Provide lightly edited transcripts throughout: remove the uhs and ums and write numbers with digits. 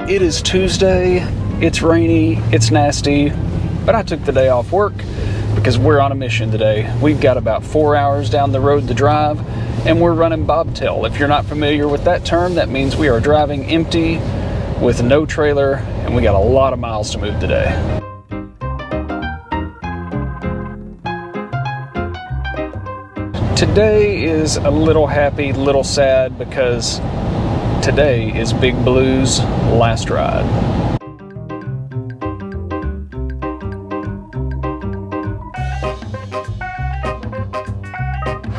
It is Tuesday, it's rainy, it's nasty, but I took the day off work because we're on a mission today. We've got about 4 hours down the road to drive, and we're running bobtail. If you're not familiar with that term, that means we are driving empty with no trailer, and we got a lot of miles to move today. Today is a little happy, little sad, because today is Big Blue's last ride.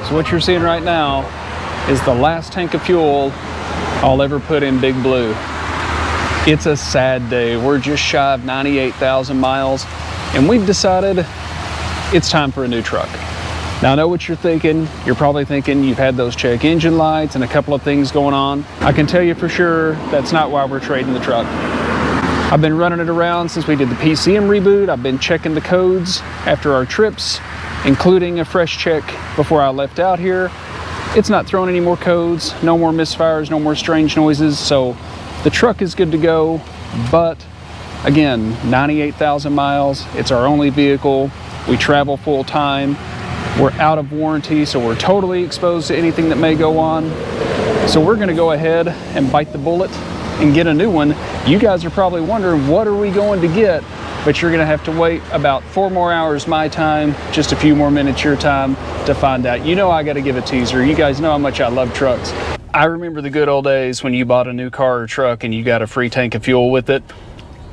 So what you're seeing right now is the last tank of fuel I'll ever put in Big Blue. It's a sad day. We're just shy of 98,000 miles, and we've decided it's time for a new truck. Now I know what you're thinking. You're probably thinking you've had those check engine lights and a couple of things going on. I can tell you for sure that's not why we're trading the truck. I've been running it around since we did the PCM reboot. I've been checking the codes after our trips, including a fresh check before I left out here. It's not throwing any more codes, no more misfires, no more strange noises, so the truck is good to go. But again, 98,000 miles, it's our only vehicle. We travel full time. We're out of warranty, so we're totally exposed to anything that may go on. So we're gonna go ahead and bite the bullet and get a new one. You guys are probably wondering, what are we going to get? But you're gonna have to wait about 4 more hours my time, just a few more minutes your time to find out. You know I gotta give a teaser. You guys know how much I love trucks. I remember the good old days when you bought a new car or truck and you got a free tank of fuel with it.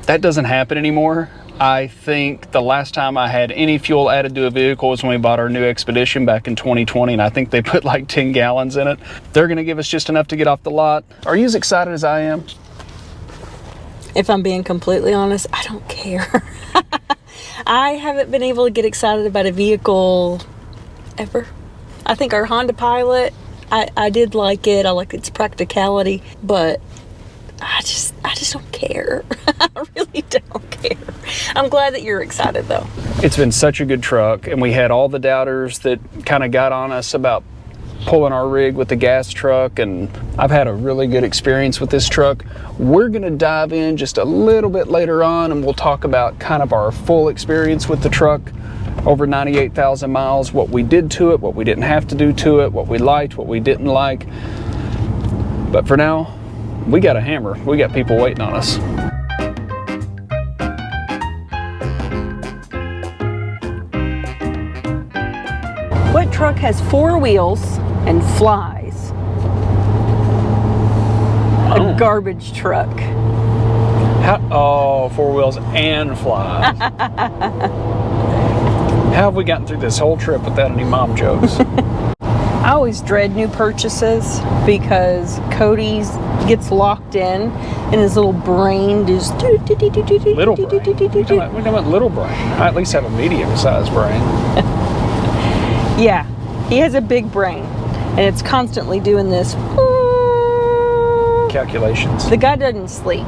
That doesn't happen anymore. I think the last time I had any fuel added to a vehicle was when we bought our new Expedition back in 2020, and I think they put like 10 gallons in it. They're gonna give us just enough to get off the lot. Are you as excited as I am? If I'm being completely honest, I don't care. I haven't been able to get excited about a vehicle ever. I think our Honda Pilot, I did like it. I like its practicality, but I just don't care. I really don't care. I'm glad that you're excited though. It's been such a good truck, and we had all the doubters that kind of got on us about pulling our rig with the gas truck, and I've had a really good experience with this truck. We're gonna dive in just a little bit later on, and we'll talk about kind of our full experience with the truck over 98,000 miles, what we did to it, what we didn't have to do to it, what we liked, what we didn't like. But for now, we got a hammer. We got people waiting on us. What truck has 4 wheels and flies? A garbage truck. Oh, 4 wheels and flies. How have we gotten through this whole trip without any mom jokes? I always dread new purchases because Cody's gets locked in and his little brain just Little brain? We're talking about little brain. I at least have a medium-sized brain. Yeah, he has a big brain and it's constantly doing this Calculations. The guy doesn't sleep.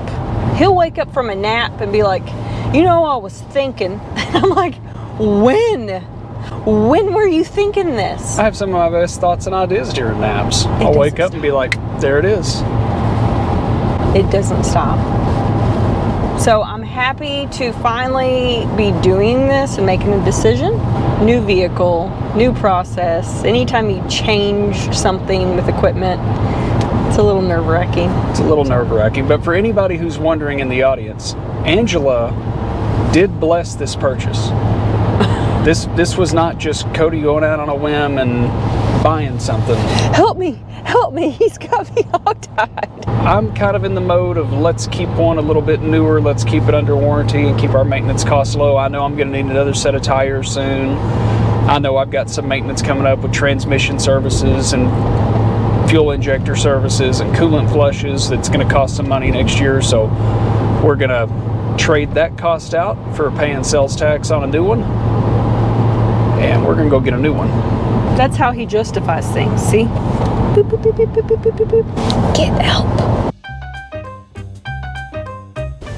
He'll wake up from a nap and be like, you know, I was thinking. And I'm like, when were you thinking this? I have some of my best thoughts and ideas during naps. I'll wake up and be like, there it is. It doesn't stop. So I'm happy to finally be doing this and making a decision. New vehicle, new process. Anytime you change something with equipment, it's a little nerve-wracking. It's a little nerve-wracking, but for anybody who's wondering in the audience, Angela did bless this purchase. This was not just Cody going out on a whim and buying something. Help me, he's got me hog-tied. I'm kind of in the mode of let's keep one a little bit newer, let's keep it under warranty and keep our maintenance costs low. I know I'm gonna need another set of tires soon. I know I've got some maintenance coming up with transmission services and fuel injector services and coolant flushes that's gonna cost some money next year, so we're gonna trade that cost out for paying sales tax on a new one, and we're gonna go get a new one. That's how he justifies things, see? Boop, boop, boop, boop, boop, boop, boop, boop. Get help.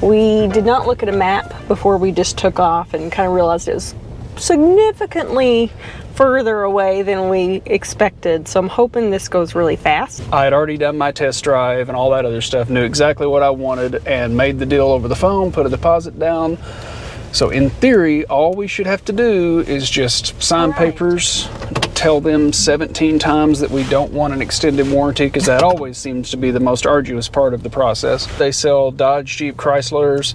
We did not look at a map before we just took off and kind of realized it was significantly further away than we expected. So I'm hoping this goes really fast. I had already done my test drive and all that other stuff, knew exactly what I wanted, and made the deal over the phone, put a deposit down. So in theory, all we should have to do is just sign papers, tell them 17 times that we don't want an extended warranty, because that always seems to be the most arduous part of the process. They sell Dodge, Jeep, Chryslers,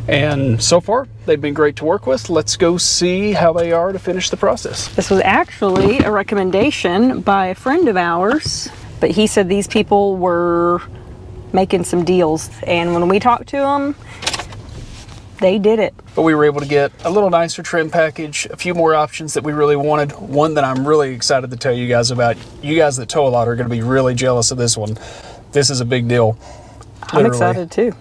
and so far they've been great to work with. Let's go see how they are to finish the process. This was actually a recommendation by a friend of ours, but he said these people were making some deals, and when we talked to them, they did it. But we were able to get a little nicer trim package, a few more options that we really wanted. One that I'm really excited to tell you guys about. You guys that tow a lot are going to be really jealous of this one. This is a big deal. I'm excited too.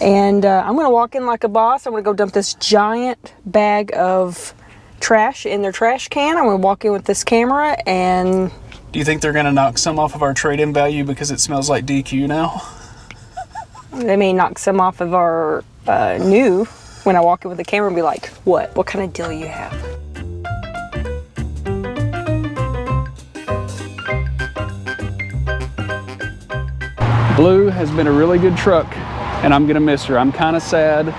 And I'm going to walk in like a boss. I'm going to go dump this giant bag of trash in their trash can. I'm going to walk in with this camera and... Do you think they're going to knock some off of our trade-in value because it smells like DQ now? They may knock some off of our new when I walk in with the camera and be like, what? What kind of deal you have? Blue has been a really good truck, and I'm gonna miss her. I'm kind of sad.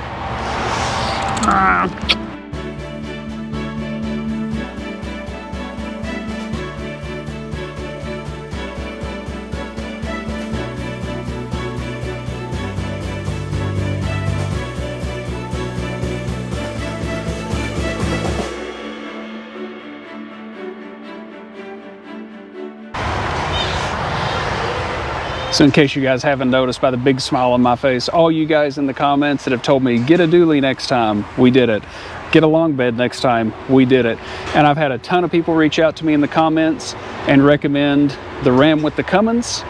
So in case you guys haven't noticed by the big smile on my face, all you guys in the comments that have told me, get a dually next time, we did it. Get a long bed next time, we did it. And I've had a ton of people reach out to me in the comments and recommend the Ram with the Cummins.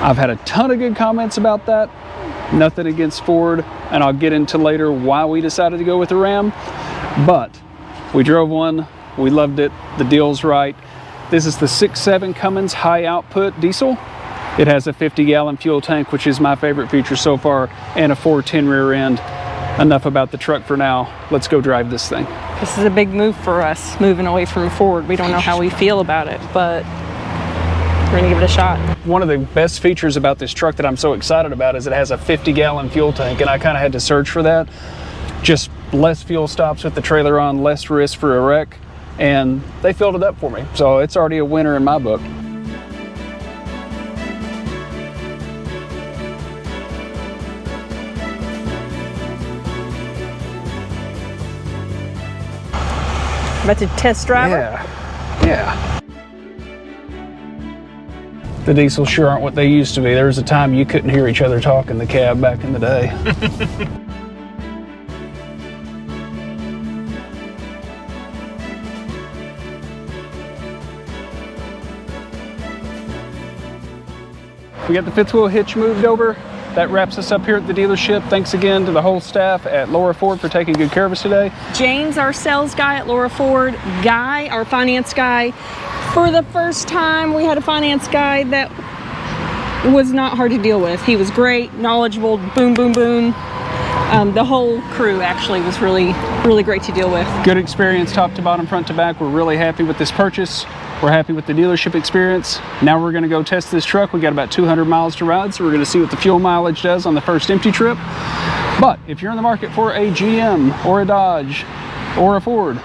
I've had a ton of good comments about that. Nothing against Ford, and I'll get into later why we decided to go with the Ram. But we drove one, we loved it, the deal's right. This is the 6.7 Cummins high output diesel. It has a 50-gallon fuel tank, which is my favorite feature so far, and a 410 rear end. Enough about the truck for now. Let's go drive this thing. This is a big move for us, moving away from Ford. We don't know how we feel about it, but we're gonna give it a shot. One of the best features about this truck that I'm so excited about is it has a 50-gallon fuel tank, and I kind of had to search for that. Just less fuel stops with the trailer on, less risk for a wreck, and they filled it up for me. So it's already a winner in my book. About to test drive her? Yeah. The diesels sure aren't what they used to be. There was a time you couldn't hear each other talk in the cab back in the day. We got the fifth wheel hitch moved over. That wraps us up here at the dealership. Thanks again to the whole staff at Laura Ford for taking good care of us today. James, our sales guy at Laura Ford, Guy, our finance guy. For the first time, we had a finance guy that was not hard to deal with. He was great, knowledgeable, boom, boom, boom. The whole crew actually was really, really great to deal with. Good experience, top to bottom, front to back. We're really happy with this purchase. We're happy with the dealership experience. Now we're gonna go test this truck. We got about 200 miles to ride, so we're gonna see what the fuel mileage does on the first empty trip. But if you're in the market for a GM or a Dodge or a Ford,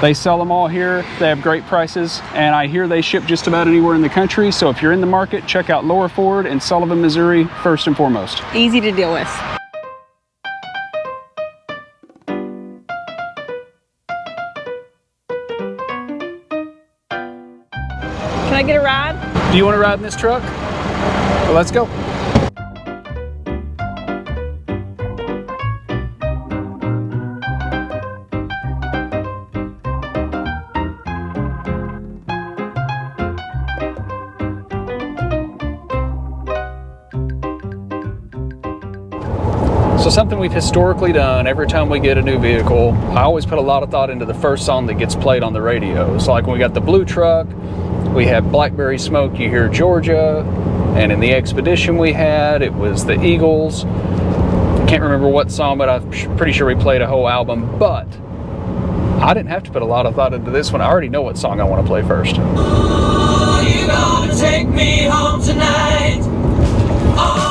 they sell them all here. They have great prices, and I hear they ship just about anywhere in the country. So if you're in the market, check out Laura Ford in Sullivan, Missouri, first and foremost. Easy to deal with. Can I get a ride? Do you want to ride in this truck? Well, let's go. So something we've historically done every time we get a new vehicle, I always put a lot of thought into the first song that gets played on the radio. So like when we got the blue truck, we had Blackberry Smoke, You Hear Georgia, and in the Expedition we had, it was the Eagles. Can't remember what song, but I'm pretty sure we played a whole album. But I didn't have to put a lot of thought into this one. I already know what song I want to play first. Oh, you gonna take me home tonight. Oh.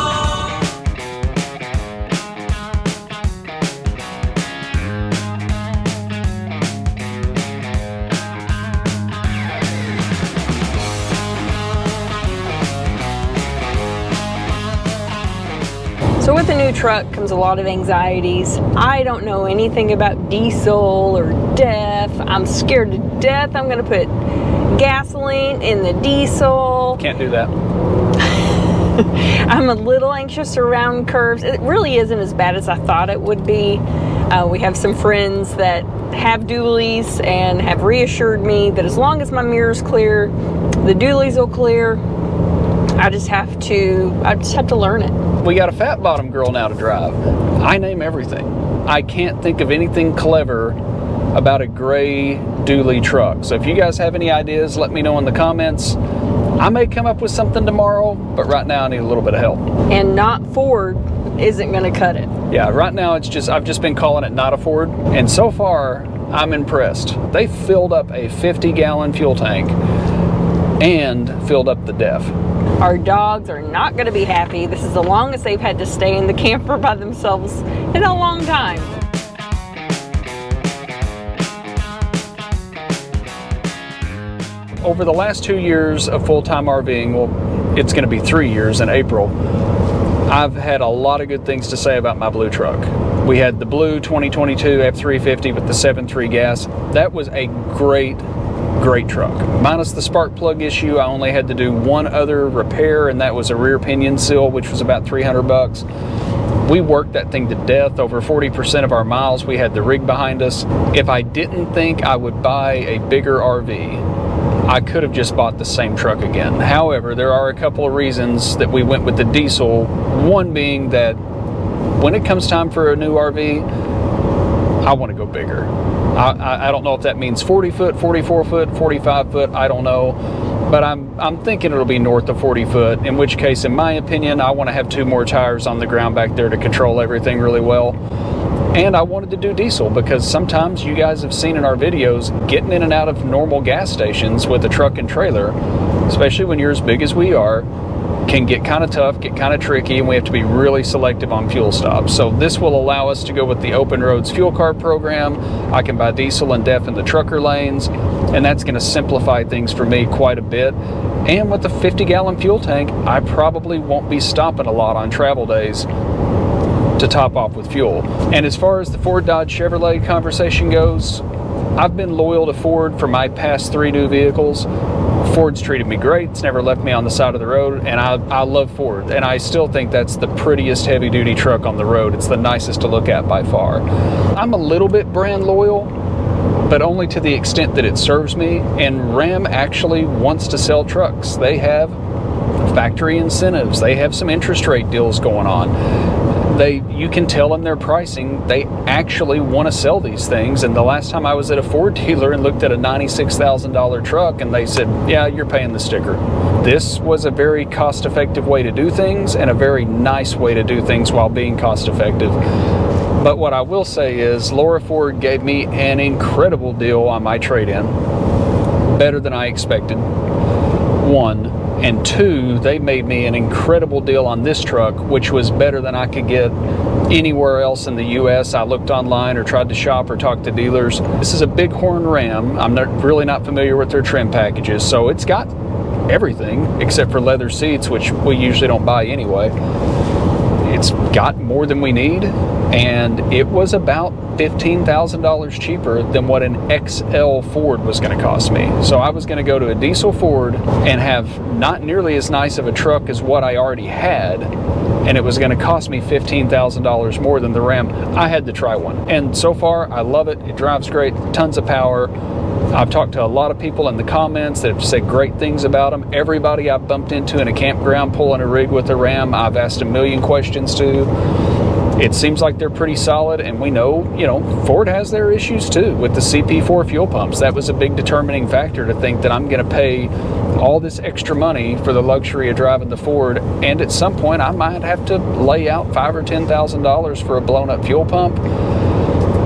So with a new truck comes a lot of anxieties. I don't know anything about diesel or DEF. I'm scared to death I'm gonna put gasoline in the diesel. Can't do that. I'm a little anxious around curves. It really isn't as bad as I thought it would be. We have some friends that have dualies and have reassured me that as long as my mirror's clear, the dualies will clear. I just have to learn it. We got a fat bottom girl now to drive. I name everything. I can't think of anything clever about a gray dually truck. So if you guys have any ideas, let me know in the comments. I may come up with something tomorrow, but right now I need a little bit of help. And not Ford isn't gonna cut it. Yeah, right now I've just been calling it not a Ford, and so far I'm impressed. They filled up a 50-gallon fuel tank and filled up the DEF. Our dogs are not going to be happy. This is the longest they've had to stay in the camper by themselves in a long time. Over the last 2 years of full-time RVing, well, it's going to be 3 years in April, I've had a lot of good things to say about my blue truck. We had the blue 2022 F350 with the 7.3 gas. That was a great truck. Minus the spark plug issue, I only had to do one other repair, and that was a rear pinion seal, which was about 300 bucks. We worked that thing to death. Over 40% of our miles, we had the rig behind us. If I didn't think I would buy a bigger RV, I could have just bought the same truck again. However, there are a couple of reasons that we went with the diesel. One being that when it comes time for a new RV, I want to go bigger. I don't know if that means 40 foot, 44 foot, 45 foot, I don't know. But I'm thinking it'll be north of 40 foot, in which case, in my opinion, I want to have 2 more tires on the ground back there to control everything really well. And I wanted to do diesel because sometimes you guys have seen in our videos, getting in and out of normal gas stations with a truck and trailer, especially when you're as big as we are, can get kind of tough, get kind of tricky, and we have to be really selective on fuel stops. So this will allow us to go with the Open Roads fuel card program. I can buy diesel and DEF in the trucker lanes, and that's going to simplify things for me quite a bit. And with the 50-gallon fuel tank, I probably won't be stopping a lot on travel days to top off with fuel. And as far as the Ford, Dodge, Chevrolet conversation goes, I've been loyal to Ford for my past 3 new vehicles. Ford's treated me great. It's never left me on the side of the road, and I love Ford, and I still think that's the prettiest heavy-duty truck on the road. It's the nicest to look at by far. I'm a little bit brand loyal, but only to the extent that it serves me, and Ram actually wants to sell trucks. They have factory incentives. They have some interest rate deals going on. You can tell in their pricing, they actually want to sell these things. And the last time I was at a Ford dealer and looked at a $96,000 truck, and they said, yeah, you're paying the sticker. This was a very cost-effective way to do things, and a very nice way to do things while being cost-effective. But what I will say is, Laura Ford gave me an incredible deal on my trade-in. Better than I expected. 1. And 2, they made me an incredible deal on this truck, which was better than I could get anywhere else in the US. I looked online or tried to shop or talk to dealers. This is a Bighorn Ram. I'm really not familiar with their trim packages, so it's got everything except for leather seats, which we usually don't buy anyway. It's got more than we need, and it was about $15,000 cheaper than what an XL Ford was going to cost me. So I was going to go to a diesel Ford and have not nearly as nice of a truck as what I already had, and it was going to cost me $15,000 more than the Ram. I had to try one, and so far I love it. It drives great, tons of power. I've talked to a lot of people in the comments that have said great things about them. Everybody I've bumped into in a campground pulling a rig with a Ram, I've asked a million questions to. It seems like they're pretty solid, and we know, Ford has their issues too with the CP4 fuel pumps. That was a big determining factor to think that I'm going to pay all this extra money for the luxury of driving the Ford, and at some point I might have to lay out $5,000 or $10,000 for a blown up fuel pump.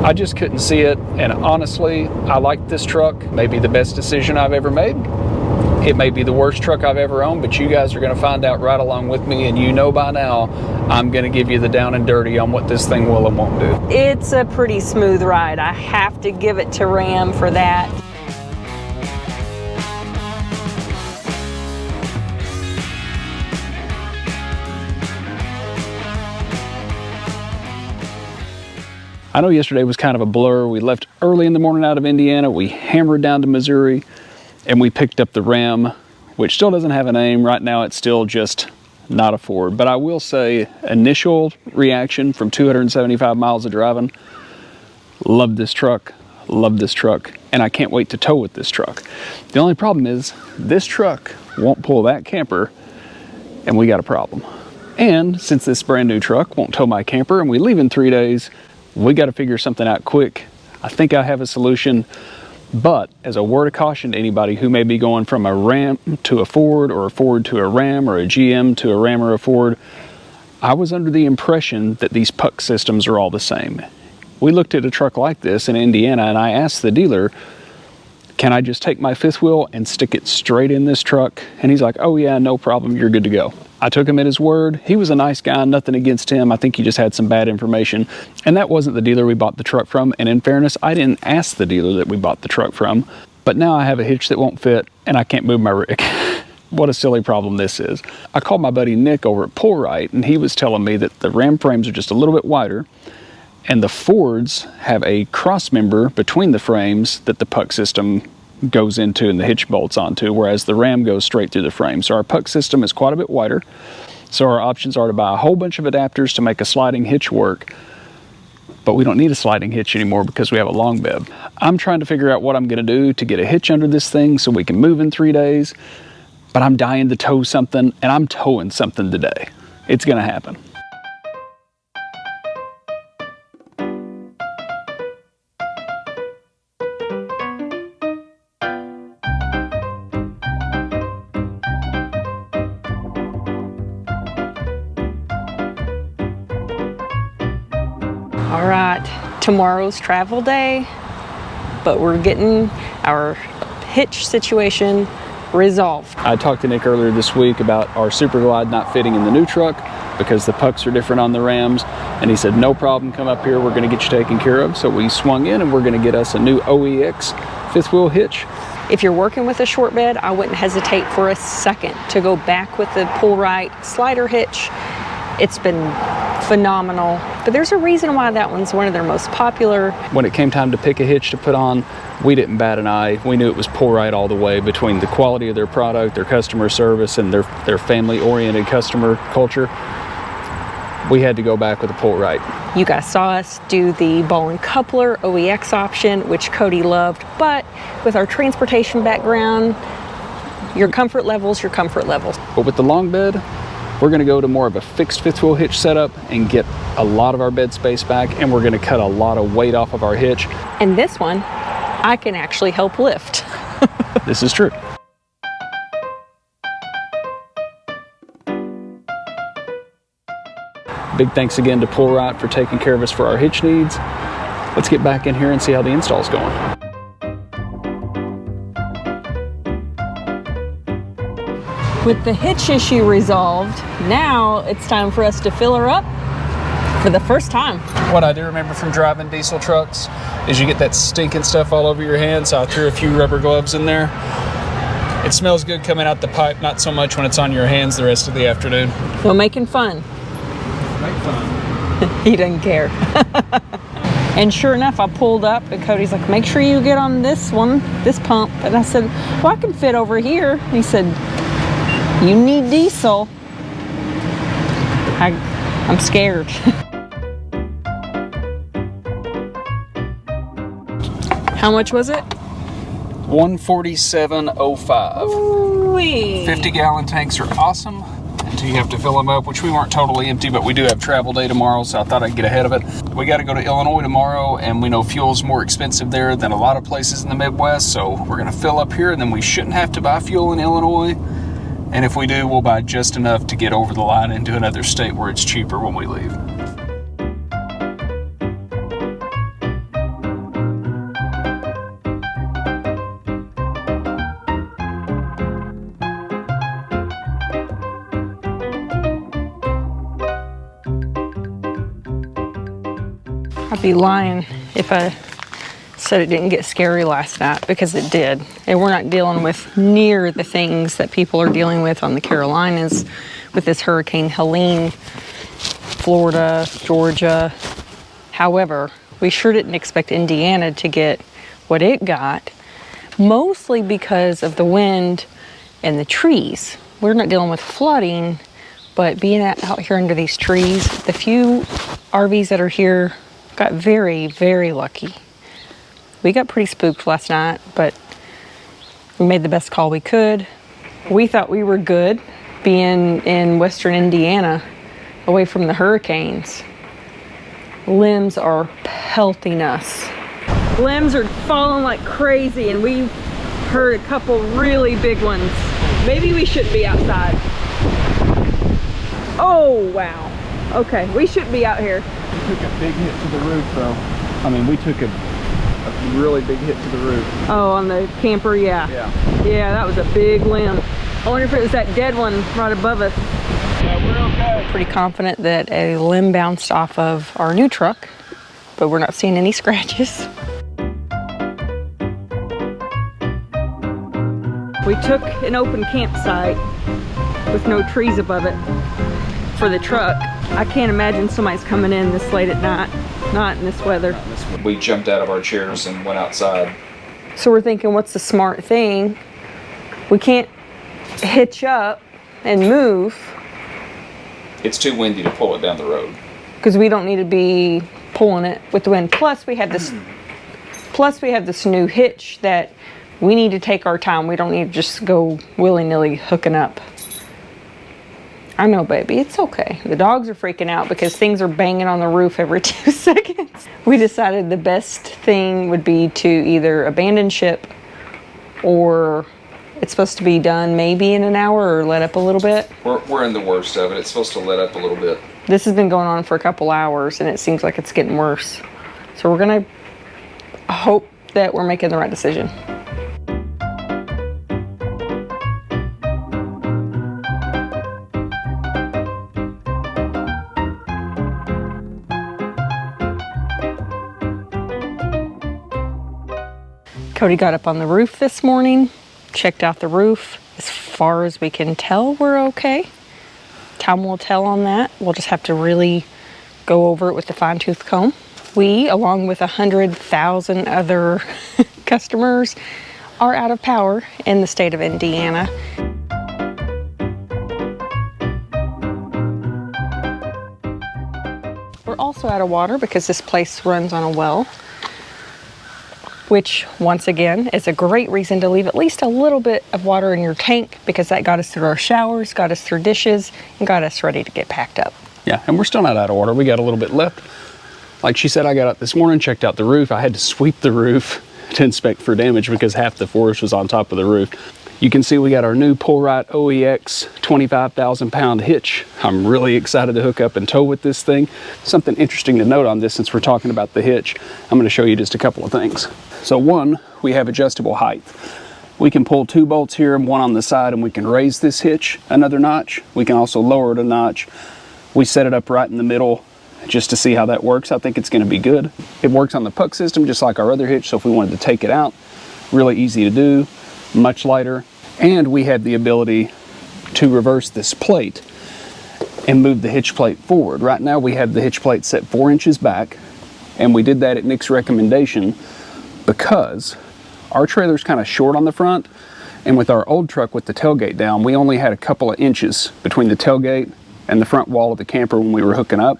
I just couldn't see it, and honestly, I like this truck. Maybe the best decision I've ever made. It may be the worst truck I've ever owned, but you guys are going to find out right along with me, and you know by now I'm going to give you the down and dirty on what this thing will and won't do. It's a pretty smooth ride. I have to give it to Ram for that. I know yesterday was kind of a blur. We left early in the morning out of Indiana. We hammered down to Missouri, and we picked up the Ram, which still doesn't have a name. Right now, it's still just not a Ford. But I will say, initial reaction from 275 miles of driving, love this truck, and I can't wait to tow with this truck. The only problem is, this truck won't pull that camper, and we got a problem. And since this brand new truck won't tow my camper, and we leave in 3 days, we got to figure something out quick. I think I have a solution, but as a word of caution to anybody who may be going from a Ram to a Ford, or a Ford to a Ram, or a GM to a Ram or a Ford, I was under the impression that these puck systems are all the same. We looked at a truck like this in Indiana, and I asked the dealer, can I just take my fifth wheel and stick it straight in this truck? And he's like, oh yeah, no problem, you're good to go. I took him at his word. He was a nice guy, nothing against him. I think he just had some bad information. And that wasn't the dealer we bought the truck from. And in fairness, I didn't ask the dealer that we bought the truck from. But now I have a hitch that won't fit, and I can't move my rig. What a silly problem this is. I called my buddy Nick over at PULLRITE, and he was telling me that the Ram frames are just a little bit wider, and the Fords have a cross member between the frames that the puck system goes into and the hitch bolts onto, whereas the Ram goes straight through the frame. So our puck system is quite a bit wider. So our options are to buy a whole bunch of adapters to make a sliding hitch work, but we don't need a sliding hitch anymore because we have a long bib. I'm trying to figure out what I'm going to do to get a hitch under this thing so we can move in 3 days, but I'm dying to tow something, and I'm towing something today. It's going to happen. All right, tomorrow's travel day, but we're getting our hitch situation resolved. I talked to Nick earlier this week about our Super Glide not fitting in the new truck because the pucks are different on the Rams, and he said, no problem, come up here, we're gonna get you taken care of. So we swung in, and we're gonna get us a new OEX fifth wheel hitch. If you're working with a short bed, I wouldn't hesitate for a second to go back with the PULLRITE slider hitch. It's been phenomenal, but there's a reason why that one's one of their most popular. When it came time to pick a hitch to put on, we didn't bat an eye. We knew it was PULLRITE all the way, between the quality of their product, their customer service, and their family-oriented customer culture. We had to go back with a PULLRITE. You guys saw us do the ball and coupler OEX option, which Cody loved, but with our transportation background, your comfort level's your comfort level. But with the long bed, we're gonna go to more of a fixed fifth wheel hitch setup and get a lot of our bed space back, and we're gonna cut a lot of weight off of our hitch. And this one, I can actually help lift. This is true. Big thanks again to PULLRITE for taking care of us for our hitch needs. Let's get back in here and see how the install's going. With the hitch issue resolved, now it's time for us to fill her up for the first time. What I do remember from driving diesel trucks is you get that stinking stuff all over your hands, so I threw a few rubber gloves in there. It smells good coming out the pipe, not so much when it's on your hands the rest of the afternoon. So making fun. Make fun. He doesn't care. And sure enough, I pulled up and Cody's like, make sure you get on this one, this pump. And I said, well, I can fit over here. And he said, you need diesel. I'm scared. How much was it? $147.05. Ooh-wee. 50-gallon tanks are awesome until you have to fill them up, which we weren't totally empty, but we do have travel day tomorrow, so I thought I'd get ahead of it. We got to go to Illinois tomorrow, and we know fuel's more expensive there than a lot of places in the Midwest, so we're going to fill up here, and then we shouldn't have to buy fuel in Illinois. And if we do, we'll buy just enough to get over the line into another state where it's cheaper when we leave. I'd be lying if I said it didn't get scary last night, because it did. And we're not dealing with near the things that people are dealing with on the Carolinas with this Hurricane Helene, Florida, Georgia. However, we sure didn't expect Indiana to get what it got, mostly because of the wind and the trees. We're not dealing with flooding, but being out here under these trees, the few RVs that are here got very, very lucky. We got pretty spooked last night, but we made the best call we could. We thought we were good being in western Indiana, away from the hurricanes. Limbs are pelting us. Limbs are falling like crazy, and we've heard a couple really big ones. Maybe we shouldn't be outside. Oh, wow. Okay, we shouldn't be out here. We took a big hit to the roof, though. I mean, we took a really big hit to the roof. Oh, on the camper, yeah. Yeah, that was a big limb. I wonder if it was that dead one right above us. Yeah, we're okay. Pretty confident that a limb bounced off of our new truck, but we're not seeing any scratches. We took an open campsite with no trees above it for the truck. I can't imagine somebody's coming in this late at night, not in this weather. We jumped out of our chairs and went outside. So we're thinking, what's the smart thing? We can't hitch up and move It's too windy to pull it down the road. because we don't need to be pulling it with the wind. Plus we have this new hitch that we need to take our time. We don't need to just go willy-nilly hooking up. I know, baby, it's okay. The dogs are freaking out because things are banging on the roof every 2 seconds. We decided the best thing would be to either abandon ship, or it's supposed to be done maybe in an hour, or let up a little bit. We're in the worst of it. It's supposed to let up a little bit. This has been going on for a couple hours, and it seems like it's getting worse. So we're gonna hope that we're making the right decision. Cody got up on the roof this morning, checked out the roof. As far as we can tell, we're okay. Time will tell on that. We'll just have to really go over it with the fine-tooth comb. We, along with 100,000 other customers, are out of power in the state of Indiana. We're also out of water because this place runs on a well, which once again is a great reason to leave at least a little bit of water in your tank, because that got us through our showers, got us through dishes, and got us ready to get packed up. Yeah, and we're still not out of water. We got a little bit left. Like she said, I got up this morning, checked out the roof. I had to sweep the roof to inspect for damage because half the forest was on top of the roof. You can see we got our new PULLRITE OEX 25,000 pound hitch. I'm really excited to hook up and tow with this thing. Something interesting to note on this, since we're talking about the hitch, I'm going to show you just a couple of things. So one, we have adjustable height. We can pull 2 bolts here and 1 on the side, and we can raise this hitch another notch. We can also lower it a notch. We set it up right in the middle just to see how that works. I think it's going to be good. It works on the puck system just like our other hitch, so if we wanted to take it out, really easy to do, much lighter. And we had the ability to reverse this plate and move the hitch plate forward. Right now we have the hitch plate set 4 inches back, and we did that at Nick's recommendation because our trailer's kind of short on the front, and with our old truck with the tailgate down, we only had a couple of inches between the tailgate and the front wall of the camper when we were hooking up.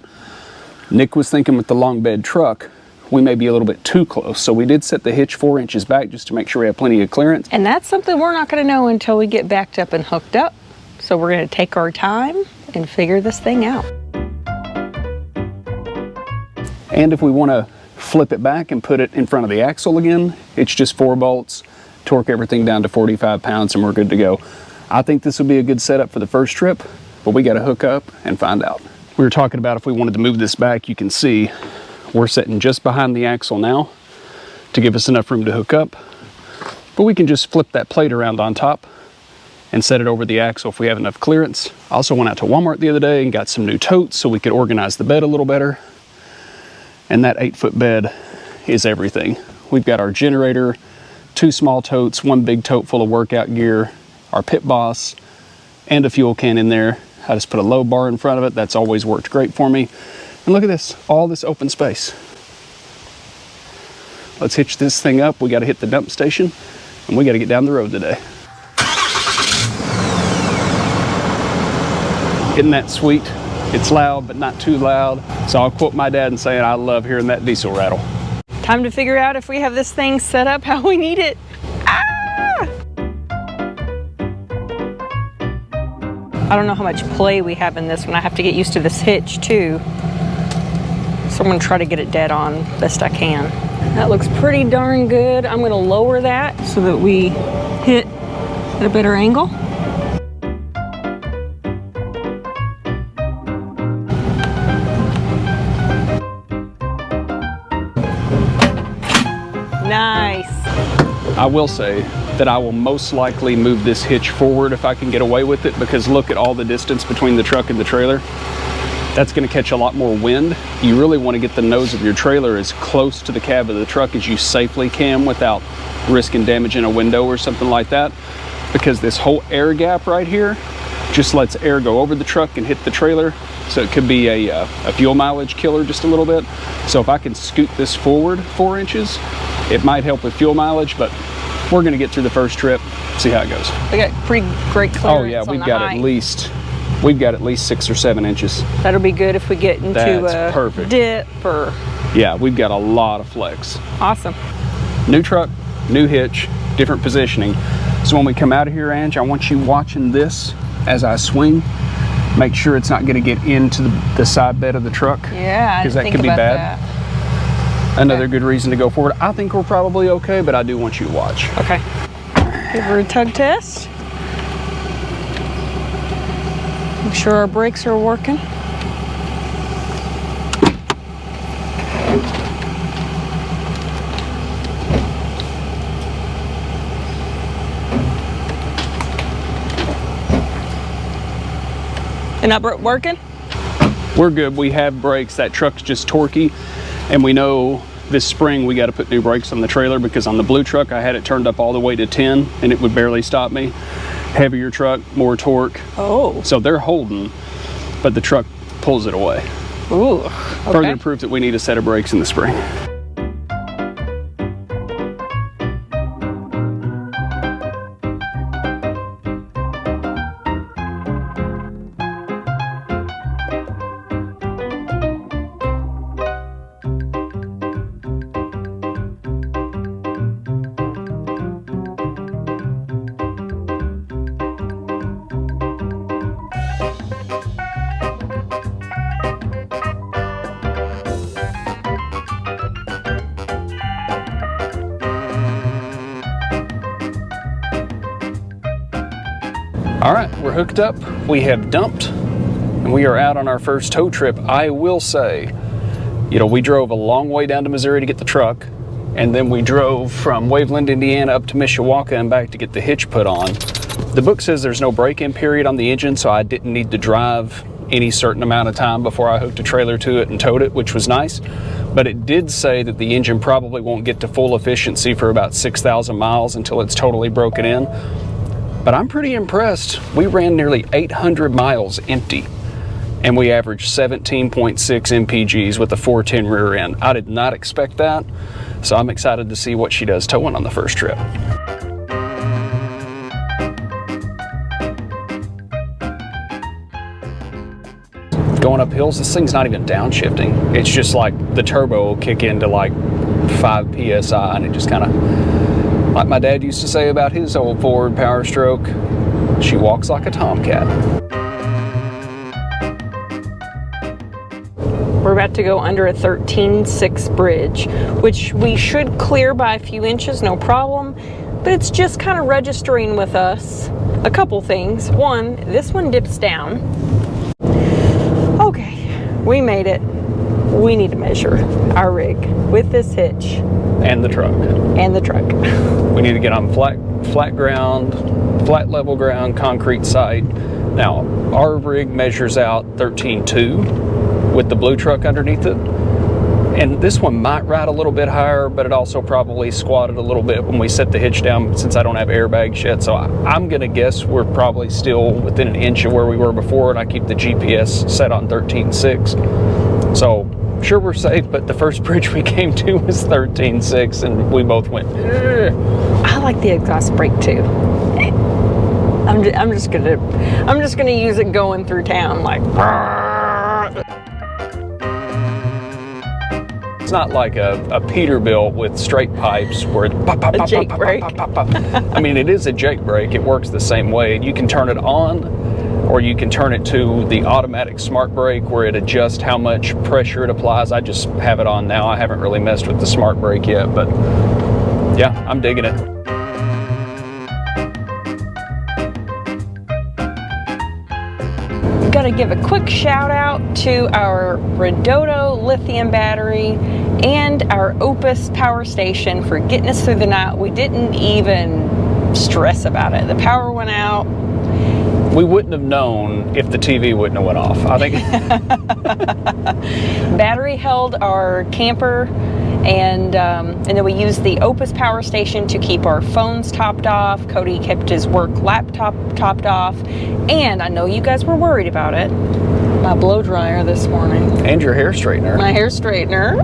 Nick was thinking with the long bed truck, we may be a little bit too close. So we did set the hitch 4 inches back just to make sure we have plenty of clearance. And that's something we're not going to know until we get backed up and hooked up. So we're going to take our time and figure this thing out. And if we want to flip it back and put it in front of the axle again, it's just 4 bolts, torque everything down to 45 pounds, and we're good to go. I think this will be a good setup for the first trip, but we got to hook up and find out. We were talking about if we wanted to move this back. You can see we're sitting just behind the axle now to give us enough room to hook up, but we can just flip that plate around on top and set it over the axle if we have enough clearance. I also went out to Walmart the other day and got some new totes so we could organize the bed a little better. And that 8-foot bed is everything. We've got our generator, 2 small totes, 1 big tote full of workout gear, our pit boss, and a fuel can in there. I just put a low bar in front of it. That's always worked great for me. And look at this, all this open space. Let's hitch this thing up. We got to hit the dump station, and we got to get down the road today. Isn't that sweet? It's loud, but not too loud. So I'll quote my dad and saying, I love hearing that diesel rattle. Time to figure out if we have this thing set up how we need it. Ah! I don't know how much play we have in this one. I have to get used to this hitch too. So I'm gonna try to get it dead on best I can. That looks pretty darn good. I'm gonna lower that so that we hit at a better angle. Nice. I will say that I will most likely move this hitch forward if I can get away with it, because look at all the distance between the truck and the trailer. That's going to catch a lot more wind. You really want to get the nose of your trailer as close to the cab of the truck as you safely can without risking damaging a window or something like that, because this whole air gap right here just lets air go over the truck and hit the trailer. So it could be a fuel mileage killer just a little bit. So if I can scoot this forward 4 inches, it might help with fuel mileage, but we're going to get through the first trip, see how it goes. We got pretty great clearance. Oh yeah, we've got at least 6 or 7 inches. That'll be good if we get into That's a perfect. dip or... Yeah, we've got a lot of flex. Awesome. New truck, new hitch, different positioning. So when we come out of here, Ange, I want you watching this as I swing. Make sure it's not going to get into the side bed of the truck. Yeah, because that could be bad. Another good reason to go forward. I think we're probably okay, but I do want you to watch. Okay. Give her a tug test. Make sure our brakes are working. And not working? We're good. We have brakes. That truck's just torquey, and we know this spring we got to put new brakes on the trailer, because on the blue truck I had it turned up all the way to 10 and it would barely stop me. Heavier truck, more torque. Oh. So they're holding, but the truck pulls it away. Ooh. Okay. Further proof that we need a set of brakes in the spring. All right, we're hooked up, we have dumped, and we are out on our first tow trip. I will say, you know, we drove a long way down to Missouri to get the truck, and then we drove from Waveland, Indiana up to Mishawaka and back to get the hitch put on. The book says there's no break-in period on the engine, so I didn't need to drive any certain amount of time before I hooked a trailer to it and towed it, which was nice. But it did say that the engine probably won't get to full efficiency for about 6,000 miles until it's totally broken in. But I'm pretty impressed. We ran nearly 800 miles empty, and we averaged 17.6 mpgs with a 410 rear end. I did not expect that, so I'm excited to see what she does towing on the first trip. Going up hills, this thing's not even downshifting. It's just like the turbo will kick into like 5 PSI, and it just kind of, like my dad used to say about his old Ford Power Stroke, she walks like a tomcat. We're about to go under a 13.6 bridge, which we should clear by a few inches, no problem. But it's just kind of registering with us a couple things. One, this one dips down. Okay, we made it. We need to measure our rig with this hitch. And the truck. And the truck. We need to get on flat ground, flat level ground, concrete site. Now, our rig measures out 13.2 with the blue truck underneath it. And this one might ride a little bit higher, but it also probably squatted a little bit when we set the hitch down since I don't have airbags yet. So I'm gonna guess we're probably still within an inch of where we were before, and I keep the GPS set on 13.6. So sure we're safe, but the first bridge we came to was 13.6 and we both went, ugh. I like the exhaust brake too. I'm just gonna use it going through town like. It's not like a Peterbilt with straight pipes where it's pop, pop, A pop, Jake pop, brake. pop, pop, pop, pop. I mean, it is a Jake brake. It works the same way. You can turn it on, or you can turn it to the automatic smart brake where it adjusts how much pressure it applies. I just have it on now. I haven't really messed with the smart brake yet, but yeah, I'm digging it. Gotta give a quick shout out to our Redodo lithium battery and our OUPES power station for getting us through the night. We didn't even stress about it. The power went out. We wouldn't have known if the TV wouldn't have went off. I think Battery held our camper, and then we used the OUPES power station to keep our phones topped off. Cody kept his work laptop topped off, and I know you guys were worried about it. My blow dryer this morning. and your hair straightener. My hair straightener.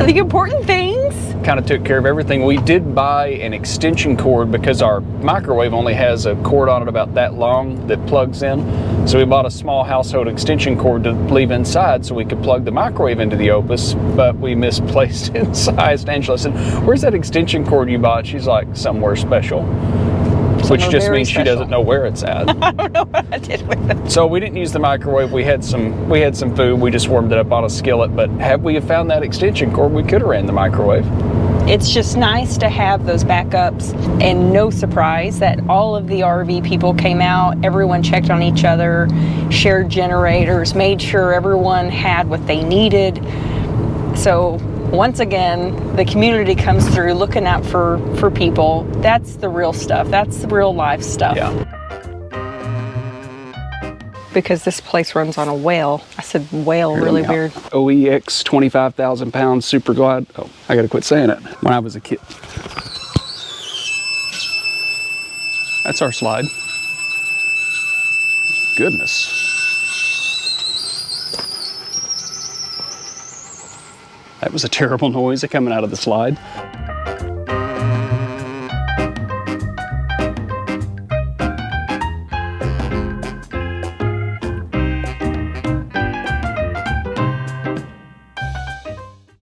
The important things. Kind of took care of everything. We did buy an extension cord because our microwave only has a cord on it about that long that plugs in. So we bought a small household extension cord to leave inside so we could plug the microwave into the OUPES, but we misplaced it in size. Angela said, "Where's that extension cord you bought?" She's like, "Somewhere special." Which Somewhere just very means she special. doesn't know where it's at. I don't know what I did with it. So we didn't use the microwave. We had some food. We just warmed it up on a skillet. But had we have found that extension cord, we could have ran the microwave. It's just nice to have those backups, and no surprise that all of the RV people came out. Everyone checked on each other, shared generators, made sure everyone had what they needed. So once again, the community comes through looking out for people. That's the real stuff. That's the real life stuff. Yeah. Because this place runs on a whale. I said whale really weird. OEX 25,000 pounds super glide. Oh, I gotta quit saying it. When I was a kid. That's our slide. Goodness. That was a terrible noise coming out of the slide.